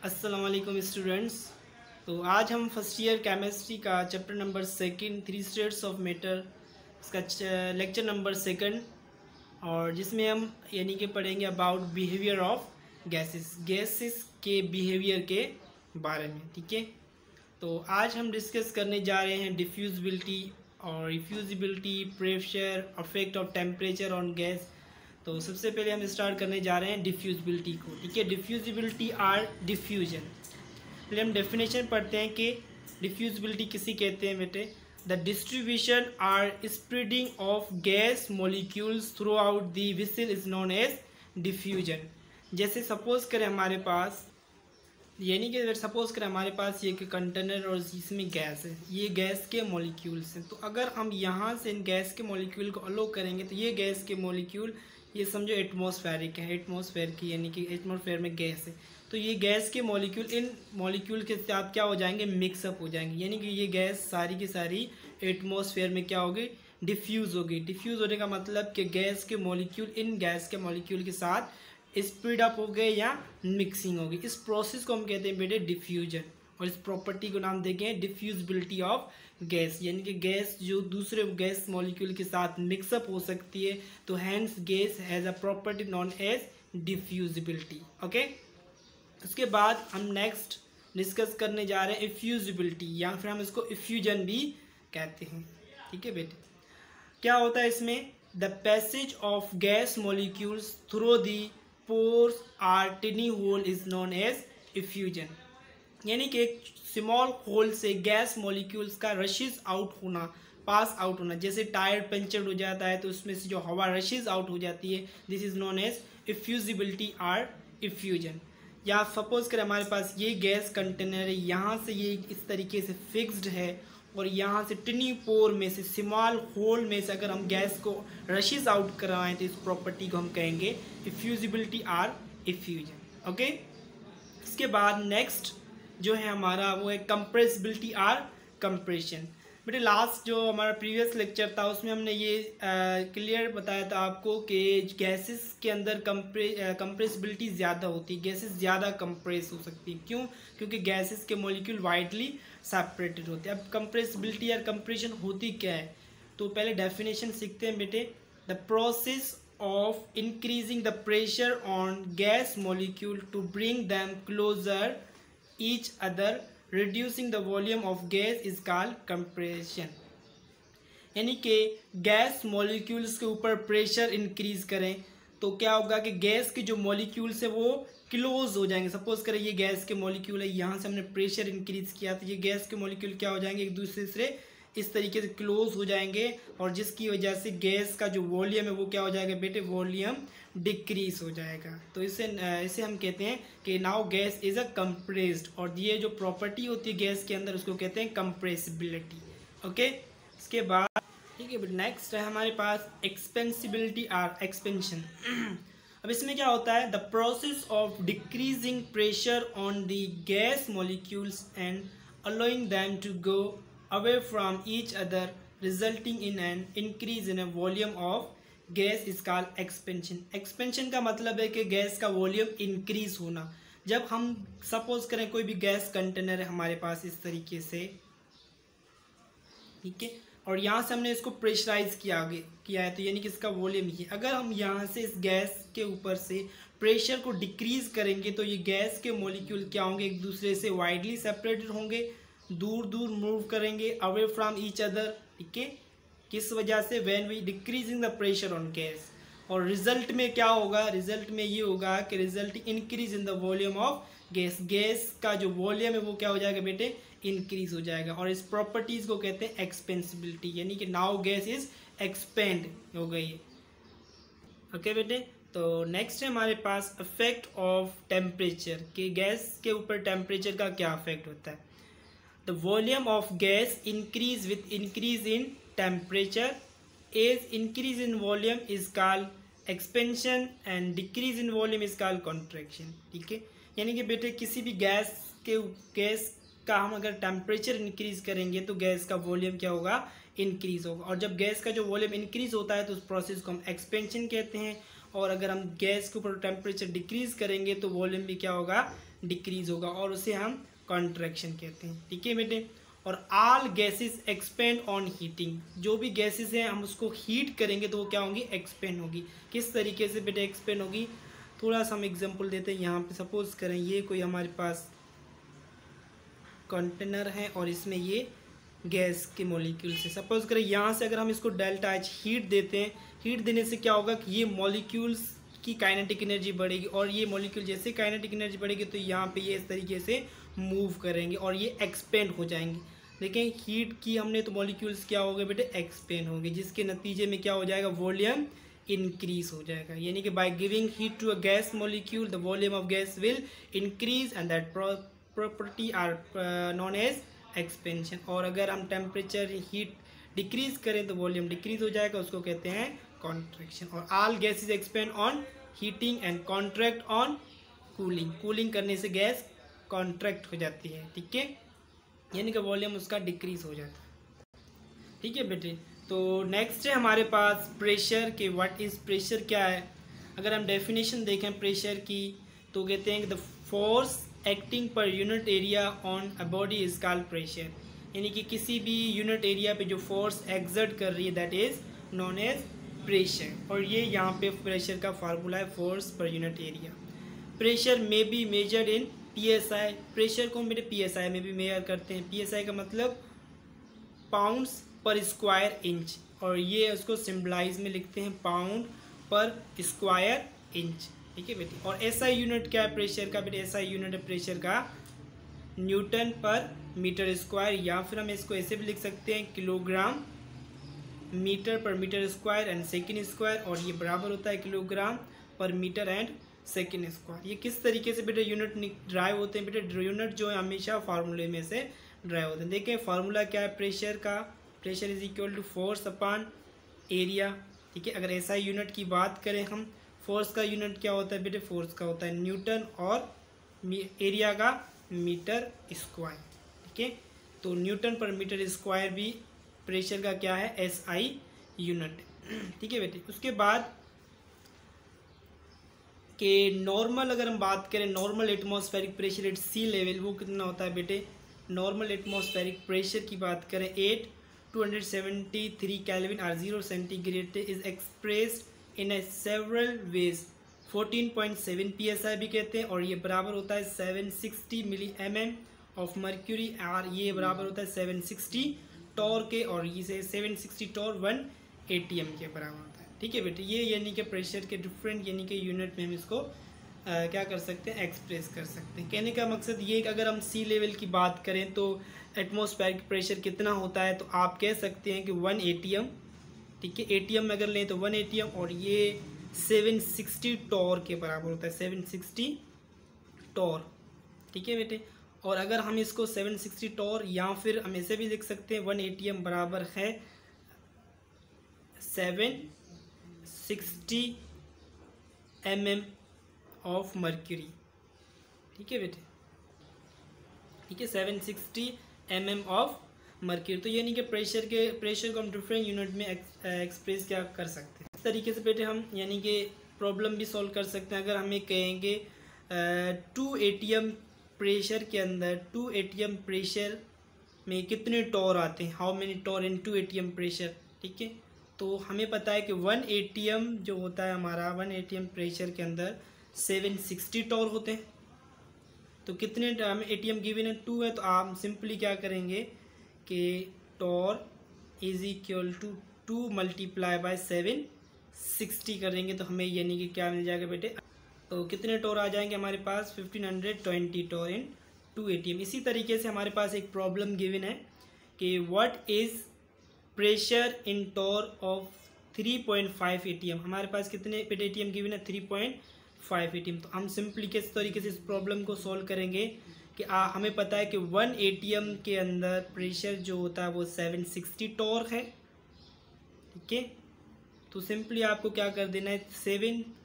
अस्सलाम वालेकुम स्टूडेंट्स। तो आज हम फर्स्ट ईयर केमिस्ट्री का chapter number second 3 states of matter इसका लेक्चर नंबर सेकंड और जिसमें हम यानी कि पढ़ेंगे अबाउट बिहेवियर ऑफ गैसेस के बिहेवियर के बारे में। ठीक है, तो आज हम डिस्कस करने जा रहे हैं डिफ्यूजिबिलिटी और रिफ्यूजिबिलिटी, pressure, effect of temperature on gas. तो सबसे पहले हम स्टार्ट करने जा रहे हैं डिफ्यूजिबिलिटी को। ठीक है, डिफ्यूजिबिलिटी आर डिफ्यूजन। पहले हम डेफिनेशन पढ़ते हैं कि डिफ्यूजिबिलिटी किसी कहते हैं बेटे, the distribution or spreading of gas molecules throughout the vessel is known as diffusion. जैसे सपोज करें हमारे पास यानी कि सपोज करें हमारे पास ये कंटेनर और इसमें गैस है, ये गैस के मॉलिक्यूल्स हैं। तो अगर हम यहाँ से इन गैस के मॉलिक्यूल को अलो करेंगे तो ये गैस के मॉलिक्यूल ये समझो एटमॉस्फेरिक है, एटमॉस्फेयर की यानी कि एटमॉस्फेयर में गैस है। तो ये गैस के मॉलिक्यूल इन मॉलिक्यूल के साथ क्या हो जाएंगे, मिक्सअप हो जाएंगे, यानी कि ये गैस सारी की सारी एटमॉस्फेयर में क्या होगी, डिफ्यूज़ होगी। डिफ्यूज़ होने का मतलब कि गैस के मॉलिक्यूल इन गैस के मॉलिक्यूल के साथ स्पीड अप हो गए या मिक्सिंग होगी। इस प्रोसेस को हम कहते हैं बेटे डिफ्यूजन, और इस प्रॉपर्टी को नाम देंगे डिफ्यूजिबिलिटी ऑफ गैस, यानी कि गैस जो दूसरे गैस मॉलिक्यूल के साथ मिक्सअप हो सकती है। तो hence gas has a property known as diffusibility. Okay, उसके बाद हम नेक्स्ट डिस्कस करने जा रहे हैं इफ्यूजिबिलिटी, या फिर हम इसको इफ्यूजन भी कहते हैं। ठीक है बेटे, क्या होता है इसमें, the passage of gas molecules through the pores or tiny hole is known as effusion, यानी कि एक स्मॉल होल से गैस मॉलिक्यूल्स का रशेज आउट होना, पास आउट होना। जैसे टायर पंचर्ड हो जाता है तो उसमें से जो हवा रशेज आउट हो जाती है, this is known as effusibility or effusion. या सपोज करें हमारे पास ये गैस कंटेनर है, यहाँ से ये इस तरीके से फिक्स्ड है और यहाँ से टिनी पोर में से स्मॉल होल में से अगर हम गैस को रशेज आउट करवाएं तो इस प्रॉपर्टी को हम कहेंगे इफ्यूजिबिलिटी आर इफ्यूजन। ओके, इसके बाद नेक्स्ट जो है हमारा वो है कंप्रेसिबिलिटी आर कंप्रेशन। बेटे लास्ट जो हमारा प्रीवियस लेक्चर था उसमें हमने ये क्लियर बताया था आपको कि गैसेस के अंदर कंप्रेसिबिलिटी ज़्यादा होती है, गैसेस ज़्यादा कंप्रेस हो सकती है। क्यों? क्योंकि गैसेस के मॉलिक्यूल वाइडली सेपरेटेड होते हैं। अब कंप्रेसिबिलिटी या कंप्रेशन होती क्या है, तो पहले डेफिनेशन सीखते हैं बेटे। The process of increasing the pressure on gas molecule to bring them closer each other reducing the volume of gas is called compression। यानी कि गैस मॉलिक्यूल्स के ऊपर प्रेशर इंक्रीज करें तो क्या होगा कि गैस के जो मॉलिक्यूल्स है वो क्लोज हो जाएंगे। सपोज करें ये गैस के मॉलिक्यूल है, यहाँ से हमने प्रेशर इंक्रीज किया तो ये गैस के मॉलिक्यूल क्या हो जाएंगे, एक दूसरे से इस तरीके से क्लोज हो जाएंगे, और जिसकी वजह से गैस का जो वॉल्यूम है वो क्या हो जाएगा बेटे, वॉल्यूम डिक्रीज हो जाएगा। तो इसे हम कहते हैं कि now gas is a compressed, और ये जो प्रॉपर्टी होती है गैस के अंदर उसको कहते हैं कंप्रेसिबिलिटी। ओके, इसके बाद ठीक है, नेक्स्ट है हमारे पास एक्सपेंसिबिलिटी आर एक्सपेंशन। अब इसमें क्या होता है, the process of decreasing pressure on the gas molecules and allowing them to go away from each other resulting in an increase in a volume of gas is called expansion। expansion का मतलब है कि gas का volume increase होना। जब हम suppose करें कोई भी गैस कंटेनर है हमारे पास इस तरीके से, ठीक है, और यहाँ से हमने इसको प्रेशराइज किया है तो यानी कि इसका वॉल्यूम ही। अगर हम यहाँ से इस गैस के ऊपर से प्रेशर को डिक्रीज करेंगे तो ये गैस के मॉलिक्यूल क्या होंगे, एक दूसरे से वाइडली सेपरेटेड होंगे, दूर दूर मूव करेंगे, अवे फ्रॉम ईच अदर। ठीक है, किस वजह से, when we decreasing the pressure on gas, और रिजल्ट में क्या होगा, रिजल्ट में ये होगा कि result increase in the volume of gas, gas का जो वॉल्यूम है वो क्या हो जाएगा बेटे, इंक्रीज हो जाएगा। और इस प्रॉपर्टीज को कहते हैं एक्सपेंसिबिलिटी, यानी कि नाउ गैस इज एक्सपेंड हो गई है। ओके बेटे, तो नेक्स्ट है हमारे पास इफेक्ट ऑफ टेम्परेचर, कि गैस के ऊपर टेम्परेचर का क्या इफेक्ट होता है। The volume of gas increase with increase in temperature. As increase in volume is called expansion and decrease in volume is called contraction। ठीक है, यानी कि बेटे किसी भी गैस का हम अगर टेम्परेचर इंक्रीज करेंगे तो गैस का वॉल्यूम क्या होगा, इंक्रीज होगा। और जब गैस का जो वॉल्यूम इंक्रीज होता है तो उस प्रोसेस को हम एक्सपेंशन कहते हैं, और अगर हम गैस के ऊपर टेम्परेचर डिक्रीज करेंगे तो वॉल्यूम भी क्या होगा, डिक्रीज होगा, और उसे हम कॉन्ट्रैक्शन कहते हैं। ठीक है बेटे। और all gases expand on heating, जो भी गैसेस हैं हम उसको हीट करेंगे तो वो क्या होंगी, एक्सपेंड होगी। किस तरीके से बेटे एक्सपेंड होगी, थोड़ा सा हम एग्जांपल देते हैं। यहाँ पे सपोज करें ये कोई हमारे पास कंटेनर है और इसमें ये गैस के मॉलिक्यूल्स है। सपोज करें यहाँ से अगर हम इसको डेल्टा एच हीट देते हैं, हीट देने से क्या होगा कि ये मॉलिक्यूल्स की काइनेटिक एनर्जी बढ़ेगी, और ये मॉलिक्यूल जैसे काइनेटिक एनर्जी बढ़ेगी तो यहाँ पे ये इस तरीके से मूव करेंगे और ये एक्सपेंड हो जाएंगे। देखें हीट की हमने तो मॉलिक्यूल्स क्या हो गए बेटे, एक्सपेंड हो गए, जिसके नतीजे में क्या हो जाएगा, वॉल्यूम इंक्रीज हो जाएगा। यानी कि by giving heat to a gas molecule the volume of gas will increase and that property are known as expansion. और अगर हम टेम्परेचर हीट डिक्रीज करें तो वॉल्यूम डिक्रीज हो जाएगा, उसको कहते हैं कॉन्ट्रैक्शन। और all gases expand on heating and contract on cooling, cooling करने से गैस कॉन्ट्रैक्ट हो जाती है। ठीक है, यानी कि वॉल्यूम उसका डिक्रीज हो जाता है। ठीक है बेटे। तो नेक्स्ट है हमारे पास प्रेशर के, व्हाट इज प्रेशर क्या है। अगर हम डेफिनेशन देखें प्रेशर की तो कहते हैं कि द फोर्स एक्टिंग पर unit area on a body is called pressure. यानी कि किसी भी यूनिट एरिया पे जो फोर्स एक्सर्ट कर रही है that is known as pressure. और ये यहाँ पे प्रेशर का फार्मूला है, force per unit area. Pressure may be measured in PSI, pressure को मेरे PSI में भी मेजर करते हैं। PSI का मतलब पाउंड्स पर स्क्वायर इंच, और ये उसको सिम्बलाइज में लिखते हैं पाउंड पर स्क्वायर इंच। ठीक है बेटे। और SI यूनिट क्या है प्रेशर का बेटे, SI यूनिट है प्रेशर का न्यूटन पर मीटर स्क्वायर, या फिर हम इसको ऐसे भी लिख सकते हैं kilogram metre per metre square and second square, और ये बराबर होता है किलोग्राम पर मीटर एंड सेकेंड स्क्वायर। ये किस तरीके से बेटे यूनिट ड्राइव होते हैं बेटे, यूनिट जो है हमेशा फार्मूले में से ड्राइव होते हैं। देखिए फार्मूला क्या है प्रेशर का, pressure is equal to force upon area. ठीक है। अगर SI यूनिट की बात करें हम, फोर्स का यूनिट क्या होता है बेटे, फोर्स का होता है न्यूटन, और एरिया का मीटर स्क्वायर। ठीक है। तो न्यूटन पर मीटर स्क्वायर भी प्रेशर का क्या है, SI यूनिट। ठीक है बेटे। उसके बाद कि नॉर्मल अगर हम बात करें, normal atmospheric pressure at sea level वो कितना होता है बेटे, नॉर्मल एटमॉस्फेरिक प्रेशर की बात करें 273 केल्विन और 0 centigrade is expressed in several ways. 14.7 PSI भी कहते हैं, और ये बराबर होता है 760 मिली mm ऑफ मर्क्यूरी, और ये बराबर होता है 760 टॉर के, और ये 760 टॉर 1 ATM के बराबर होता है। ठीक है बेटे। ये यानी कि प्रेशर के डिफरेंट यानी कि यूनिट में हम इसको क्या कर सकते हैं, एक्सप्रेस कर सकते हैं। कहने का मकसद ये कि अगर हम सी लेवल की बात करें तो एटमॉस्फेरिक प्रेशर कितना होता है, तो आप कह सकते हैं कि 1 ATM। ठीक है। ATM में अगर लें तो 1 ATM, और ये 760 टॉर के बराबर होता है, 760 टॉर। ठीक है बेटे। और अगर हम इसको 760 टॉर, या फिर हम ऐसे भी लिख सकते हैं 1 ATM बराबर है 760 mm ऑफ मर्क्यूरी। ठीक है बेटे। ठीक है, 760 mm ऑफ मर्क्यूरी। तो यानी कि प्रेशर को हम डिफरेंट यूनिट में एक्सप्रेस क्या कर सकते हैं। इस तरीके से बेटे हम यानी कि प्रॉब्लम भी सॉल्व कर सकते हैं। अगर हमें कहेंगे 2 ATM प्रेशर के अंदर 2 ATM प्रेशर में कितने टॉर आते हैं, how many torr in 2 ATM pressure. ठीक है। तो हमें पता है कि 1 ATM जो होता है हमारा 1 ATM प्रेशर के अंदर 760 टॉर होते हैं। तो कितने हमें ATM गिवन है 2 है, तो आप सिंपली क्या करेंगे कि torr is equal to 2 multiply by 760 करेंगे, तो हमें यानी कि क्या मिल जाएगा बेटे, तो कितने टॉर आ जाएंगे हमारे पास 1520 टॉर इन 2 ATM। इसी तरीके से हमारे पास एक प्रॉब्लम गिवन है कि what is pressure in torr of 3.5 ATM। हमारे पास कितने ATM गिवन है 3.5 ATM। तो हम सिंपली किस तरीके से इस प्रॉब्लम को सॉल्व करेंगे कि हमें पता है कि 1 ATM के अंदर प्रेशर जो होता है वो 760 टॉर है। ठीक है। तो सिंपली आपको क्या कर देना है,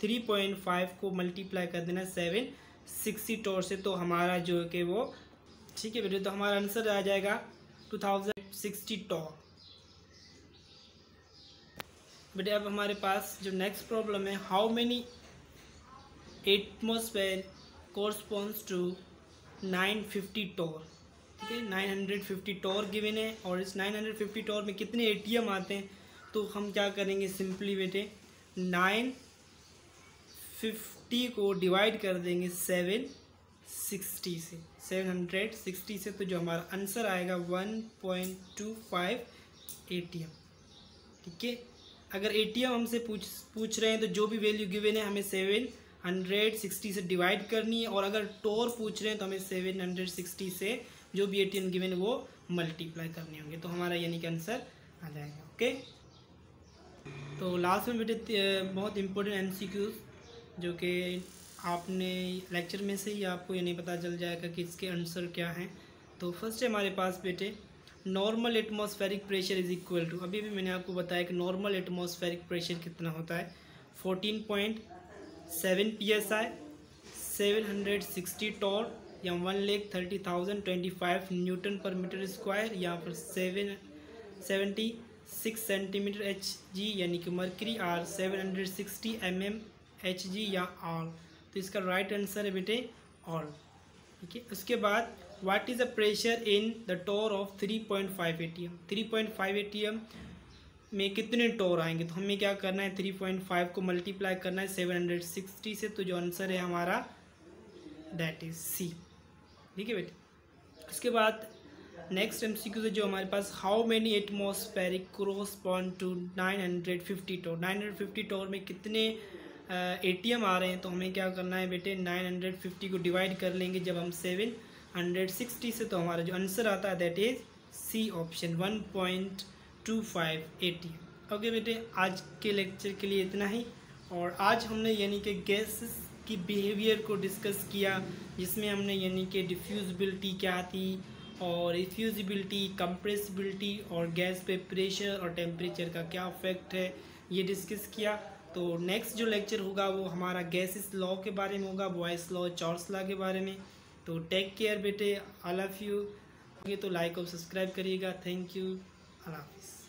3.5 को मल्टीप्लाई कर देना है 760 टॉर से, तो हमारा जो है कि वो ठीक है बेटे, तो हमारा आंसर आ जाएगा 2060 टॉर। बेटे अब हमारे पास जो नेक्स्ट प्रॉब्लम है, how many atmosphere corresponds to 950 torr. ठीक है, 950 टोर गिवन है और इस 950 टोर में कितने एटीएम आते हैं, तो हम क्या करेंगे सिंपली बेटे 950 को डिवाइड कर देंगे 760 से, 760 से, तो जो हमारा आंसर आएगा 1.25 एटीएम। ठीक है, अगर एटीएम हमसे पूछ रहे हैं तो जो भी वैल्यू गिवन है हमें 760 से डिवाइड करनी है, और अगर टोर पूछ रहे हैं तो हमें 760 से जो भी एटीएम गिवन है वो मल्टीप्लाई करने होंगे, तो हमारा यानी कि आंसर आ जाएगा। ओके, तो लास्ट में बेटे बहुत इंपॉर्टेंट एमसीक्यूज जो कि आपने लेक्चर में से ही आपको ये नहीं पता चल जाएगा कि इसके आंसर क्या हैं। तो फर्स्ट है हमारे पास बेटे normal atmospheric pressure is equal to, अभी भी मैंने आपको बताया कि नॉर्मल एटमॉस्फेरिक प्रेशर कितना होता है, 14.7 PSI, 760 टोर या 1,30,025 न्यूटन पर मीटर स्क्वायर, या फिर 76 सेंटीमीटर Hg यानी कि मर्करी, आर 760 mm Hg या आर, तो इसका राइट आंसर है बेटे ऑल। ठीक है, उसके बाद what is the pressure in the torr of 3.5 ATM, 3.5 ATM में कितने टोर आएंगे, तो हमें क्या करना है 3.5 को मल्टीप्लाई करना है 760 से, तो जो आंसर है हमारा दैट इज सी। ठीक है बेटे, उसके बाद नेक्स्ट एमसीक्यू है जो हमारे पास, how many atmospheric correspond to 950 torr, 950 torr में कितने एटीएम आ रहे हैं, तो हमें क्या करना है बेटे 950 को डिवाइड कर लेंगे जब हम 760 से, तो हमारा जो आंसर आता है that is C option 1.25 ATM. Okay बेटे, आज के लेक्चर के लिए इतना ही, और आज हमने यानी कि गैसेस की बिहेवियर को डिस्कस किया, जिसमें हमने यानी कि डिफ्यूजिबिलिटी क्या थी और रिफ्यूजिबिलिटी, कंप्रेसिबिलिटी और गैस पे प्रेशर और टेम्परेचर का क्या इफेक्ट है ये डिस्कस किया। तो नेक्स्ट जो लेक्चर होगा वो हमारा गैसेस लॉ के बारे में होगा, बॉयस लॉ, चॉर्स लॉ के बारे में। तो टेक केयर बेटे, आई लव यू। तो लाइक और सब्सक्राइब करिएगा। थैंक यू, अल्लाह हाफिज़।